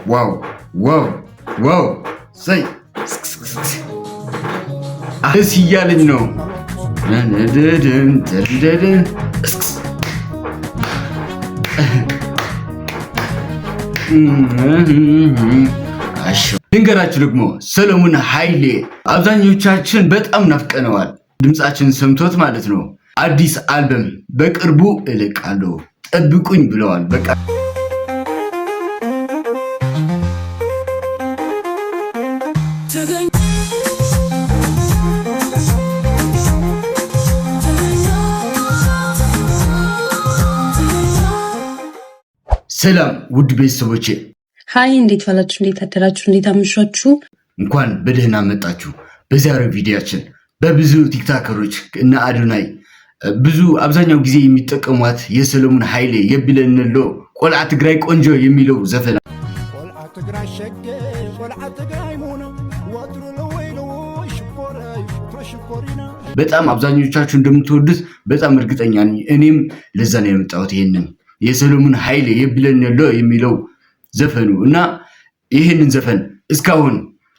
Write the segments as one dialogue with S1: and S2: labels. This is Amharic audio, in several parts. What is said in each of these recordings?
S1: ዋው ሰይ ደስ እያለኝ ነው። ልንገራችሁ ደግሞ ሰለሞን ኃይሌ አብዛኞቻችን በጣም ናፍቀነዋል። ድምጻችን ሰምቶት ማለት ነው። አዲስ አልበም በቅርቡ እለቃለሁ ጠብቁኝ ብለዋል። በቃ ሰላም ውድ ቤተሰቦቼ፣
S2: ሃይ እንዴት ዋላችሁ? እንዴት አደራችሁ? እንዴት አመሻችሁ?
S1: እንኳን በደህና መጣችሁ። በዛሬው ቪዲዮአችን በብዙ ቲክቶከሮች እና አዶናይ አብዛኛው ጊዜ የሚጠቀሟት የሰለሞን ኃይሌ የብለንሎ ቆልዓ ትግራይ ቆንጆ የሚለው ዘፈን ቆልዓ ትግራይ ሸገ ቆልዓ ትግራይ ሞና ወጥሩ ለወይሎ ሽኮሪና በጣም አብዛኞቻችሁ እንደምትወዱት በጣም እርግጠኛ ነኝ። እኔም ለዛ ነው የመጣሁት። ይሄንን የሰለሞን ኃይሌ የብለንሎ የሚለው ዘፈኑ እና ይሄንን ዘፈን እስካሁን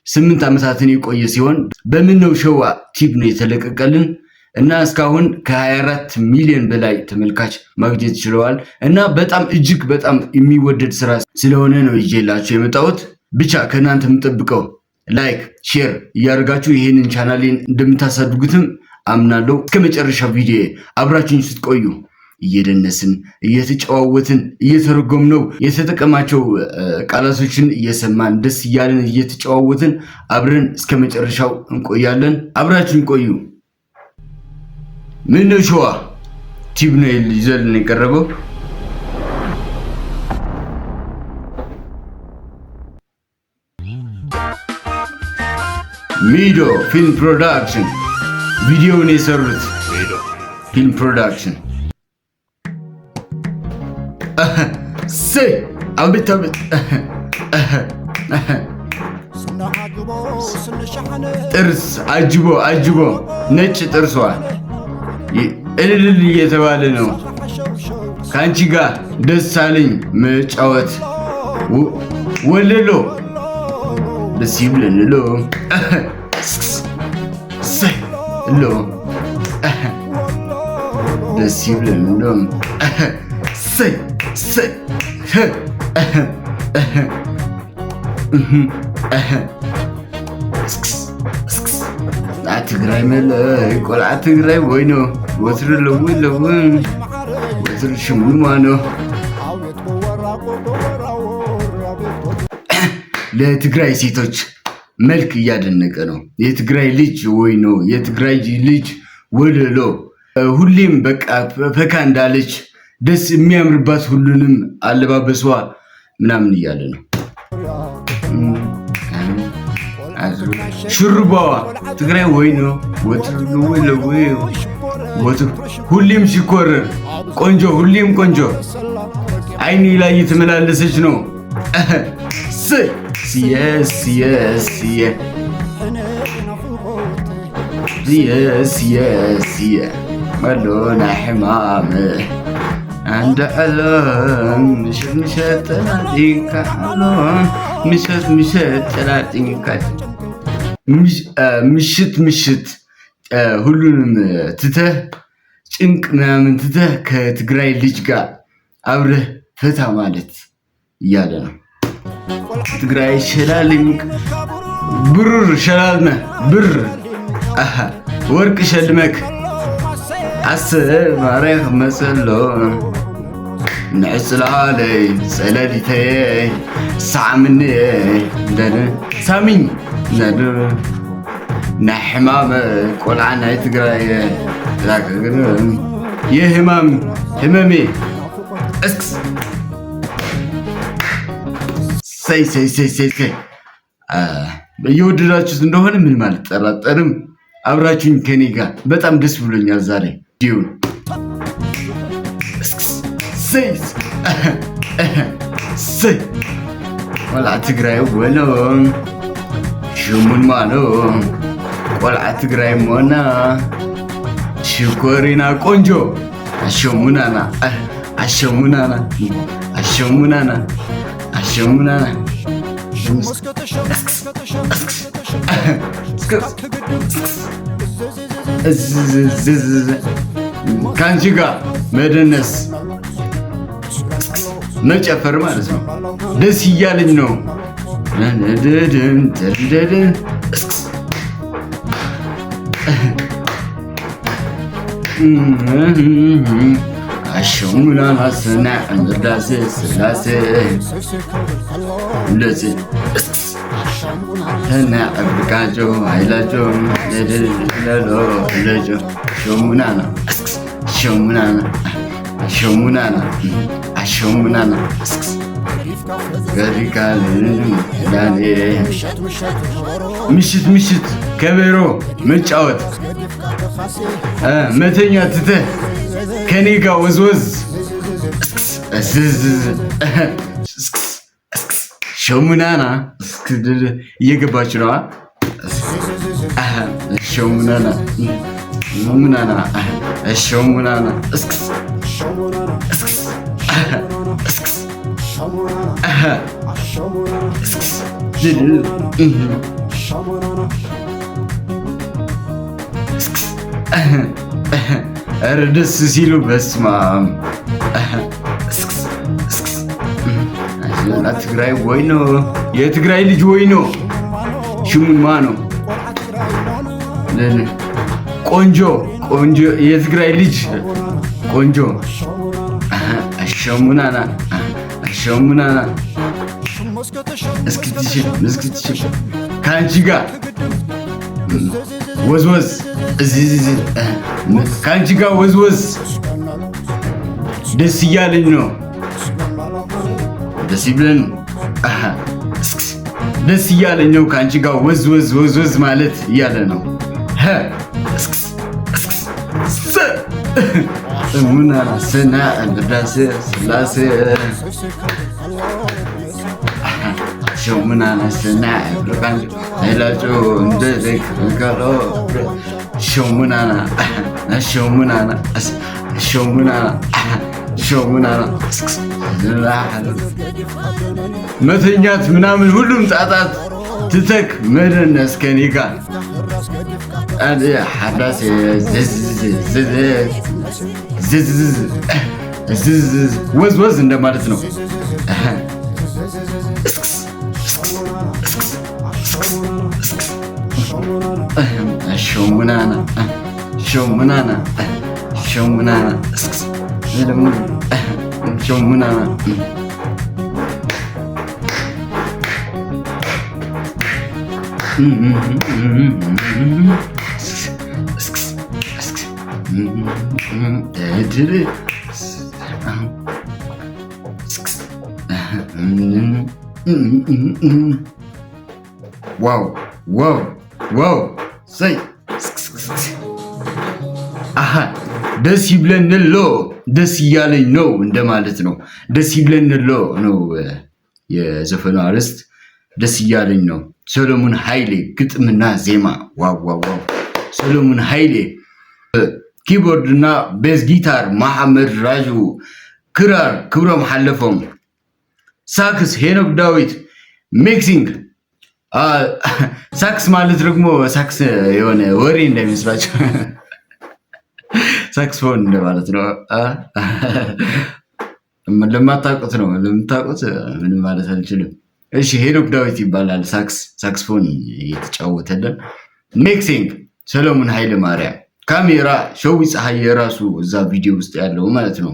S1: 8 ዓመታትን የቆየ ሲሆን በምነው ሸዋ ቲቪ ነው የተለቀቀልን እና እስካሁን ከ24 ሚሊዮን በላይ ተመልካች ማግኘት ችለዋል እና በጣም እጅግ በጣም የሚወደድ ስራ ስለሆነ ነው ይዤላችሁ የመጣሁት። ብቻ ከእናንተ የምጠብቀው ላይክ፣ ሼር እያደረጋችሁ ይሄንን ቻናሌን እንደምታሳድጉትም አምናለሁ። እስከ መጨረሻው ቪዲዮ አብራችሁኝ ስትቆዩ እየደነስን እየተጨዋወትን እየተረጎምነው የተጠቀማቸው ቃላቶችን እየሰማን ደስ እያለን እየተጨዋወትን አብረን እስከ መጨረሻው እንቆያለን። አብራችሁን ቆዩ። ምነው ሸዋ ቲቪ ነው ይዘልን የቀረበው። ሚዶ ፊልም ፕሮዳክሽን ቪዲዮውን የሰሩት ፊልም ፕሮዳክሽን ሰይ አብት ጥርስ አጅቦ ነጭ ጥርሷ እልል እየተባለ ነው። ከአንቺ ጋር ደስ አለኝ መጫወት ወለሎ ደስ ይብለንሎ ሰይ ሎ ደስ ይብለንሎ ሰይ ትግራይ መለይ ቆልዓ ትግራይ ወይኖ ወትር ለውለው ወትር ሽሙማኖ ለትግራይ ሴቶች መልክ እያደነቀ ነው። የትግራይ ልጅ ወይኖ የትግራይ ልጅ ወለሎ ሁሌም በቃ ፈካ እንዳለች ደስ የሚያምርባት ሁሉንም አለባበሷ ምናምን እያለ ነው። ሹሩባዋ ትግራይ ወይኖ ወትር ሁሌም ሲኮረር ቆንጆ ሁሌም ቆንጆ አይኔ ላይ እየተመላለሰች ነው። መሎና ሕማም عند ألم مشت تلاتينك ألم مشت تلاتينك مشت ሁሉንም ትተህ ጭንቅ ምናምን ትተህ ከትግራይ ልጅ ጋር አብረህ ፈታ ማለት እያለ ነው። ትግራይ ሸላልኝ ብሩር ሸላልመ ብር ወርቅ ሸልመክ አስብ ማረኽ መሰሎ ንዕስላለይ ሰለሊተይ ሳዕምኒ ደነ ሳሚኝ ነዱ ናሕማም ቆልዓ ናይ ትግራይ ላከግን የህማም ህመሜ እስክስ ሰይ እየወደዳችሁት እንደሆነ ምን ማለት ጠራጠርም። አብራችሁኝ ከኔ ጋር በጣም ደስ ብሎኛል ዛሬ ዲዩን ሰይ ቆልዓ ትግራይ ወሎ ሽሙን ማኖ ቆልዓ ትግራይ ሞና ሽኮሪና ቆንጆ አሸሙናና ከአንቺ ጋር መደነስ መጨፈር ማለት ነው። ደስ እያለኝ ነው። አሸሙናና ስና እንርዳሴ ስላሴ እንደዚህ ተና አፍሪካጆ አይላጆ ለሎ ለጆ ሸሙናና ሸሙናና ሸሙናና አሸሙናና ገሪካል ዳኔ ምሽት ከበሮ መጫወት መተኛ ትተህ ከኔ ጋር ወዝወዝ ሸሙናና እየገባችሁ ነዋ። ሸሙናና ሙናና ሸሙናና ኧረ ደስ ሲሉ በስመ አብ ትግራይ ወይ ነው የትግራይ ልጅ ወይ ነው ሽሙማ ነው ቆንጆ የትግራይ ልጅ ቆንጆ አሸሙናና እስክትችል ከአንቺ ጋር ወዝወዝ ከአንቺ ጋር ወዝወዝ ደስ እያለኝ ነው። ደስ ይብለን ደስ እያለኝ ነው። ከአንቺ ጋር ወዝወዝ ማለት እያለ ነው። ሙናና ስና እንርዳሴ ስላሴ ሸሙናና ስና ብርቃን አይላጮ እንደልክ ጋሎ ሸሙናና መተኛት ምናምን ሁሉም ጣጣት ትተክ መደነስ ከኔ ጋር ሓዳሴ ወዝወዝ እንደማለት ነው። ሸሙናና ዋው ሰይ ደስ ይብለንሎ ደስ እያለኝ ነው እንደማለት ነው። ደስ ይብለንሎ ነው የዘፈኑ አርዕስት። ደስ እያለኝ ነው። ሰሎሞን ኃይሌ ግጥምና ዜማ። ዋው ሰሎሞን ኃይሌ ኪቦርድ እና ቤዝ ጊታር መሐመድ ራጁ፣ ክራር ክብሮም ሓለፎም፣ ሳክስ ሄኖክ ዳዊት፣ ሚክሲንግ ሳክስ ማለት ደግሞ ሳክስ የሆነ ወሬ እንዳይመስላችሁ ሳክስፎን እንደማለት ነው። ለማታውቁት ነው፣ ለምታውቁት ምንም ማለት አልችልም። እሺ ሄኖክ ዳዊት ይባላል ሳክስፎን እየተጫወተልን። ሚክሲንግ ሰሎሞን ኃይለ ማርያም፣ ካሜራ ሸዊ ፀሐይ የራሱ እዛ ቪዲዮ ውስጥ ያለው ማለት ነው።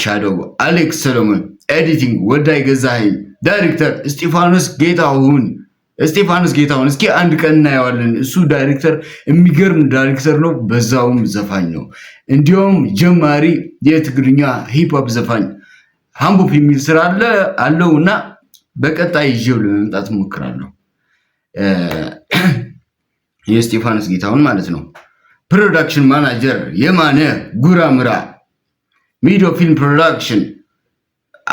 S1: ሻዶው አሌክስ ሰሎሞን፣ ኤዲቲንግ ወዳይ ገዛኸኝ፣ ዳይሬክተር እስጢፋኖስ ጌታሁን። እስኪ አንድ ቀን እናየዋለን። እሱ ዳይሬክተር የሚገርም ዳይሬክተር ነው፣ በዛውም ዘፋኝ ነው። እንዲሁም ጀማሪ የትግርኛ ሂፕሆፕ ዘፋኝ ሃምቦፕ የሚል ስራ አለው እና በቀጣይ ይዤው ለመምጣት እሞክራለሁ። የእስጢፋኖስ ጌታሁን ማለት ነው። ፕሮዳክሽን ማናጀር የማነ ጉራምራ፣ ሚዲዮ ፊልም ፕሮዳክሽን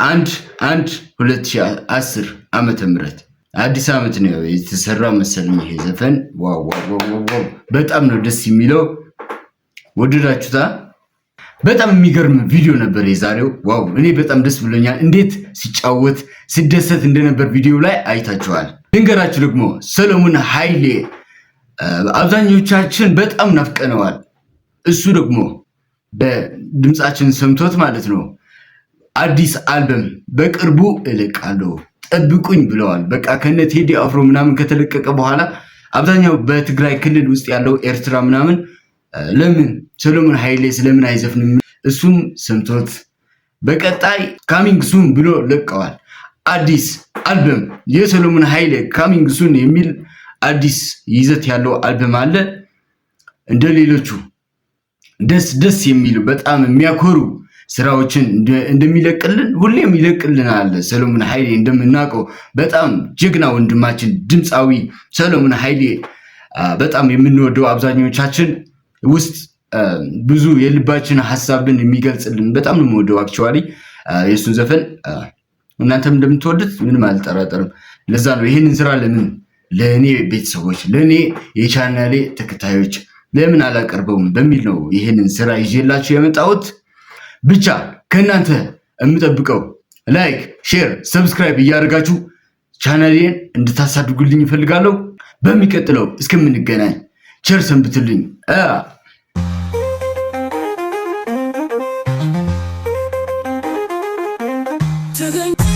S1: 2010 ዓመተ ምህረት አዲስ ዓመት ነው የተሰራ መሰለኝ ይሄ ዘፈን። ዋው በጣም ነው ደስ የሚለው። ወደዳችሁታ? በጣም የሚገርም ቪዲዮ ነበር የዛሬው። ዋው እኔ በጣም ደስ ብሎኛል። እንዴት ሲጫወት ሲደሰት እንደነበር ቪዲዮ ላይ አይታችኋል። ልንገራችሁ ደግሞ ሰሎሞን ኃይሌ አብዛኞቻችን በጣም ናፍቀነዋል። እሱ ደግሞ በድምጻችን ሰምቶት ማለት ነው አዲስ አልበም በቅርቡ እለቃለሁ ጠብቁኝ ብለዋል። በቃ ከነ ቴዲ አፍሮ ምናምን ከተለቀቀ በኋላ አብዛኛው በትግራይ ክልል ውስጥ ያለው ኤርትራ ምናምን ለምን ሰሎሞን ኃይሌ ስለምን አይዘፍንም? እሱም ሰምቶት በቀጣይ ካሚንግ ሱን ብሎ ለቀዋል። አዲስ አልበም የሰሎሞን ኃይሌ ካሚንግ ሱን የሚል አዲስ ይዘት ያለው አልበም አለ። እንደሌሎቹ ደስ የሚሉ በጣም የሚያኮሩ ስራዎችን እንደሚለቅልን ሁሌም ይለቅልናል። ሰሎሞን ኃይሌ እንደምናውቀው በጣም ጀግና ወንድማችን ድምፃዊ ሰሎሞን ኃይሌ በጣም የምንወደው አብዛኞቻችን ውስጥ ብዙ የልባችን ሐሳብን የሚገልጽልን በጣም ነው የምወደው። አክቹአሊ የሱን ዘፈን እናንተም እንደምትወዱት ምንም አልጠራጠርም። ለዛ ነው ይሄንን ስራ ለኔ ቤተሰቦች ለኔ የቻናሌ ተከታዮች ለምን አላቀርበውም በሚል ነው ይሄንን ስራ ይዤላችሁ የመጣሁት። ብቻ ከእናንተ የምጠብቀው ላይክ፣ ሼር፣ ሰብስክራይብ እያደረጋችሁ ቻናሌን እንድታሳድጉልኝ እፈልጋለሁ። በሚቀጥለው እስከምንገናኝ ቸር ሰንብቱልኝ።
S3: Today